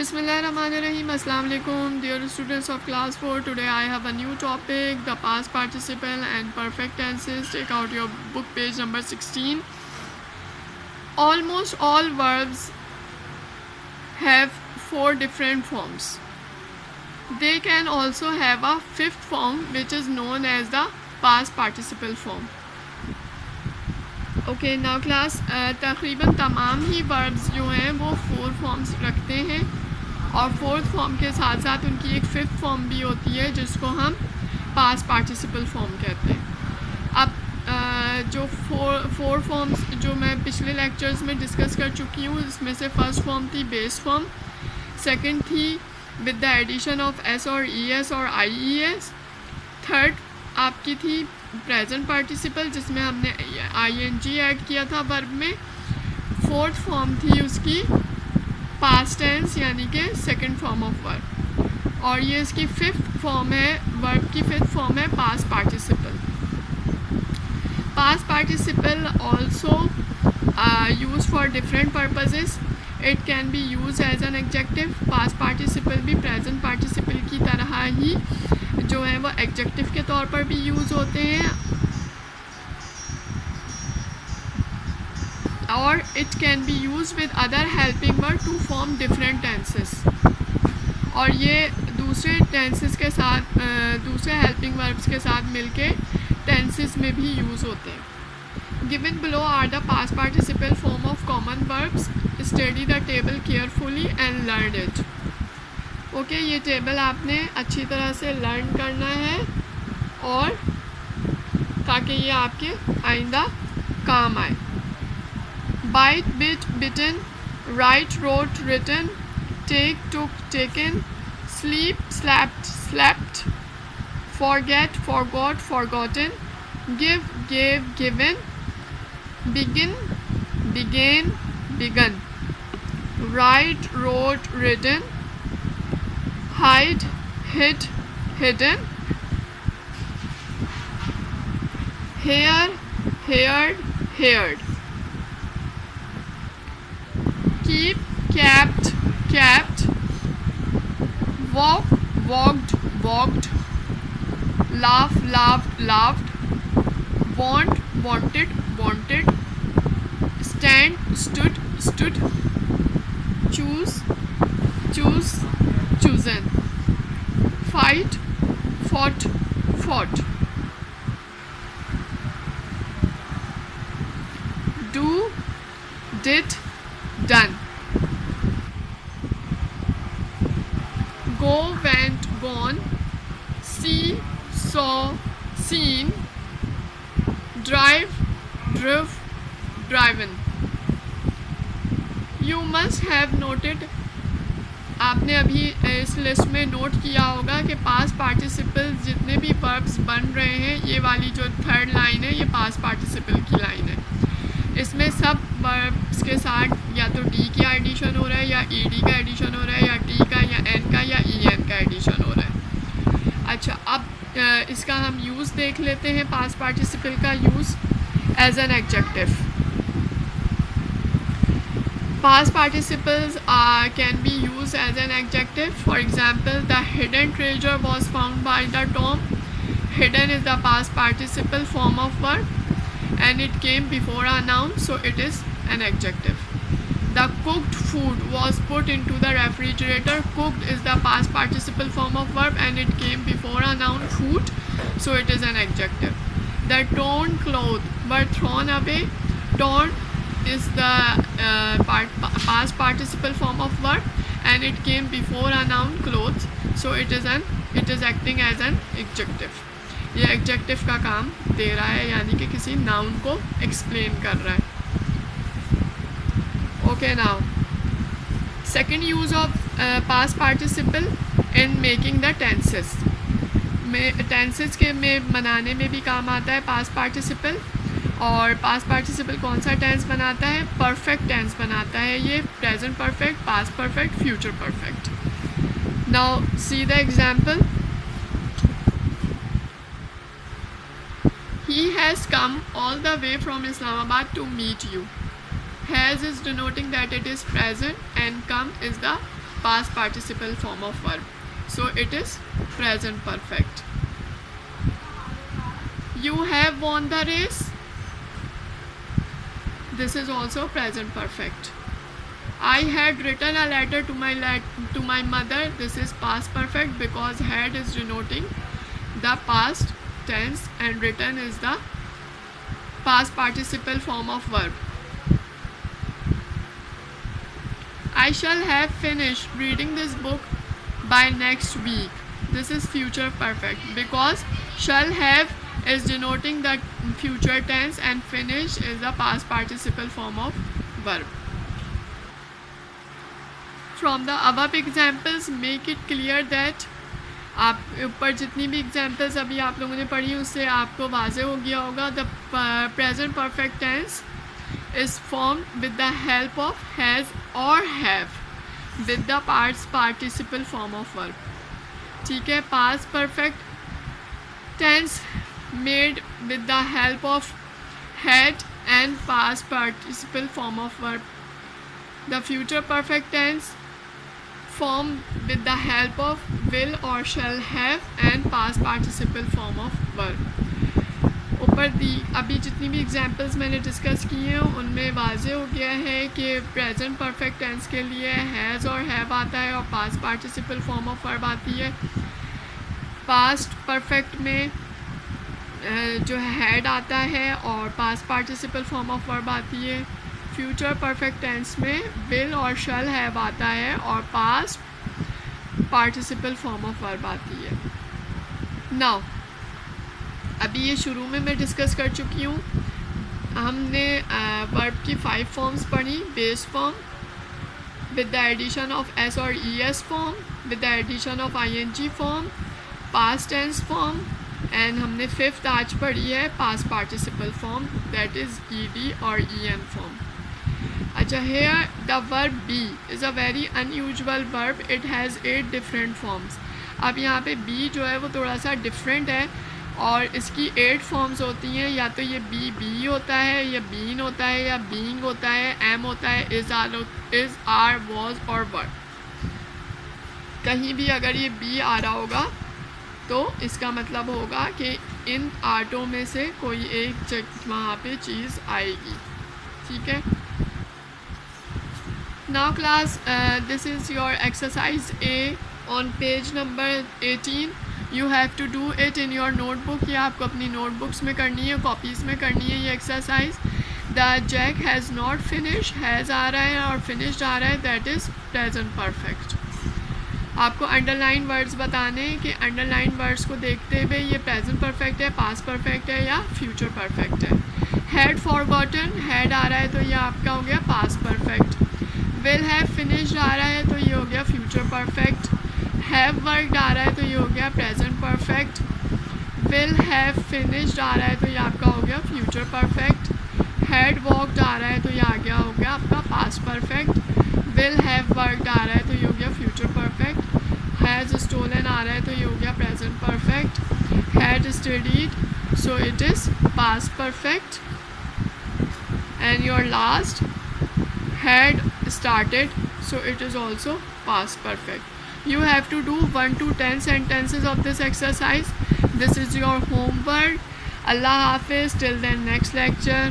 Bismillahirrahmanirrahim. Assalamu alaikum, dear students of class 4. Today I have a new topic, the past participle and perfect tenses. Take out your book page number 16. Almost all verbs have 4 different forms. They can also have a 5th form which is known as the past participle form. Okay now class तकरीबन तमाम ही verbs जो हैं वो 4 forms रखते हैं और 4th form के साथ साथ उनकी एक 5th फॉर्म भी होती है जिसको हम पास्ट पार्टिसिपल फॉर्म कहते हैं। अब जो 4 फॉर्म्स जो मैं पिछले लेक्चर्स में डिस्कस कर चुकी हूँ, इसमें से फर्स्ट फॉर्म थी बेस फॉर्म, सेकंड थी with the addition of S और ई एस और आई ई एस, थर्ड आपकी थी प्रेजेंट पार्टिसिपल जिसमें हमने ing ऐड किया था वर्ब में, फोर्थ फॉर्म थी उसकी पास्ट टेंस यानी कि सेकंड फॉर्म ऑफ वर्ब, और ये इसकी 5th फॉर्म है, वर्ब की 5th फॉर्म है past participle. Past participle also use for different purposes. It can be use as an adjective. Past participle भी प्रेजेंट पार्टिसिपल की तरह ही जो है वो एडजेक्टिव के तौर पर भी यूज़ होते हैं, और it can be use with other helping verb to form different tenses, और ये दूसरे टेंसेस के साथ दूसरे हेल्पिंग वर्ब्स के साथ मिलके टेंसेस में भी यूज़ होते हैं। Given below are the past participle form of common verbs. Study the table carefully and learn it. Okay, ये टेबल आपने अच्छी तरह से लर्न करना है और ताकि ये आपके आइंदा काम आए। Bite, bit, bitten, write, wrote, written, take, took, taken, sleep, slept, slept, forget, forgot, forgotten, give, gave, given, begin, began, begun, write, wrote, written, hide, hid, hidden, hear, heard, heard, keep, kept, kept, walk, walked, walked, laugh, laughed, laughed, want, wanted, wanted, stand, stood, stood, choose, choose, chosen, fight, fought, fought, do, did, done, go, went, gone, see, saw, seen, drive, drove, driven. You must have noted, आपने अभी इस list में note किया होगा कि past participle जितने भी verbs बन रहे हैं, ये वाली जो थर्ड लाइन है ये पास्ट पार्टिसिपल की लाइन है। इसमें सब वर्ब्स के साथ या तो डी का एडिशन हो रहा है, या ईडी का एडिशन हो रहा है, या टी का, या एन का, या ईएन का एडिशन हो रहा है। अच्छा, अब इसका हम यूज़ देख लेते हैं, पास्ट पार्टिसिपल का use as an adjective. Past participles can be used as an adjective. For example, the hidden treasure was found by the Tom. Hidden is the past participle form of verb and it came before a noun, so it is an adjective. The cooked food was put into the refrigerator. Cooked is the past participle form of verb and it came before a noun, food, so it is an adjective. The torn clothes were thrown away. Torn is the past participle form of verb and it came before a noun, clothes, so it is acting as an adjective. ये adjective का काम दे रहा है, यानी कि किसी noun को explain कर रहा है। Okay, now second use of past participle in making the tenses. Tenses के में बनाने में भी काम आता है पास्ट पार्टिसिपल, और पास्ट पार्टिसिपल कौन सा टेंस बनाता है? परफेक्ट टेंस बनाता है ये, present perfect, past perfect, future perfect. Now see the example. He has come all the way from Islamabad to meet you. Has is denoting that it is present and come is the past participle form of verb. So it is present perfect. You have won the race. This is also present perfect. I had written a letter to my mother. This is past perfect because had is denoting the past tense and written is the past participle form of verb. I shall have finished reading this book by next week. This is future perfect because shall have is denoting the future tense and finish is the past participle form of verb. From the above examples, make it clear that आप ऊपर जितनी भी examples अभी आप लोगों ने पढ़ी उससे आपको वाज़ेह हो गया होगा. The present perfect tense is formed with the help of has or have with the past participle form of verb. ठीक है. past perfect tense made with the help of had and past participle form of verb. The future perfect tense formed with the help of will or shall have and past participle form of verb. ऊपर दी अभी जितनी भी examples मैंने discuss की हैं उनमें वाज़ेह हो गया है कि प्रेजेंट परफेक्ट टेंस के लिए हैज़ और हैव आता है और past participle form of verb आती है. पास्ट परफेक्ट में जो है हैड आता है और past participle form of verb आती है. फ्यूचर परफेक्ट टेंस में विल और शैल हैव आता है और past participle form of verb आती है. नाउ अभी ये शुरू में मैं डिस्कस कर चुकी हूँ. हमने वर्ब की 5 फॉर्म्स पढ़ी. Base form with the addition of S और E S form, with the addition of ING form, past tense form and हमने 5th आज पढ़ी है past participle form that is ED और ईएन फॉर्म. अच्छा, here the verb be is a very unusual verb. It has 8 different forms. अब यहाँ पे B जो है वो थोड़ा सा डिफरेंट है और इसकी 8 फॉर्म्स होती हैं. या तो ये बी होता है, या बीन होता है, या बीइंग होता है, एम होता है, इज़ आर वॉज और वर. कहीं भी अगर ये बी आ रहा होगा तो इसका मतलब होगा कि इन आर्टों में से कोई एक वहाँ पे चीज़ आएगी. ठीक है. Now class, this is your exercise A on page number 18. You have to do it in your notebook. ये आपको अपनी नोटबुक्स में करनी है, कॉपीज़ में करनी है ये exercise. The Jack has not finish, has आ रहा है और फिनिश्ड आ रहा है, दैट इज़ प्रेजेंट परफेक्ट. आपको अंडरलाइन वर्ड्स बताने कि अंडरलाइन वर्ड्स को देखते हुए ये प्रेजेंट परफेक्ट है, पास्ट परफेक्ट है या फ्यूचर परफेक्ट है. हैड फॉरगॉटन, हैड आ रहा है तो ये आपका हो गया past perfect. Will have finished आ रहा है तो ये हो गया फ्यूचर परफेक्ट. हैव वर्कड आ रहा है तो ये हो गया present perfect. Will have finished आ रहा है तो ये आपका हो गया फ्यूचर परफेक्ट. हैड वॉकड आ रहा है तो ये आ गया हो गया आपका past perfect. Will have worked आ रहा है तो ये हो गया फ्यूचर परफेक्ट. हैज़ स्टोलन आ रहा है तो ये हो गया present perfect. Had studied so it is past perfect. And your last had started, so it is also past perfect. You have to do 1 to 10 sentences of this exercise. This is your homework. Allah Hafiz, till then next lecture.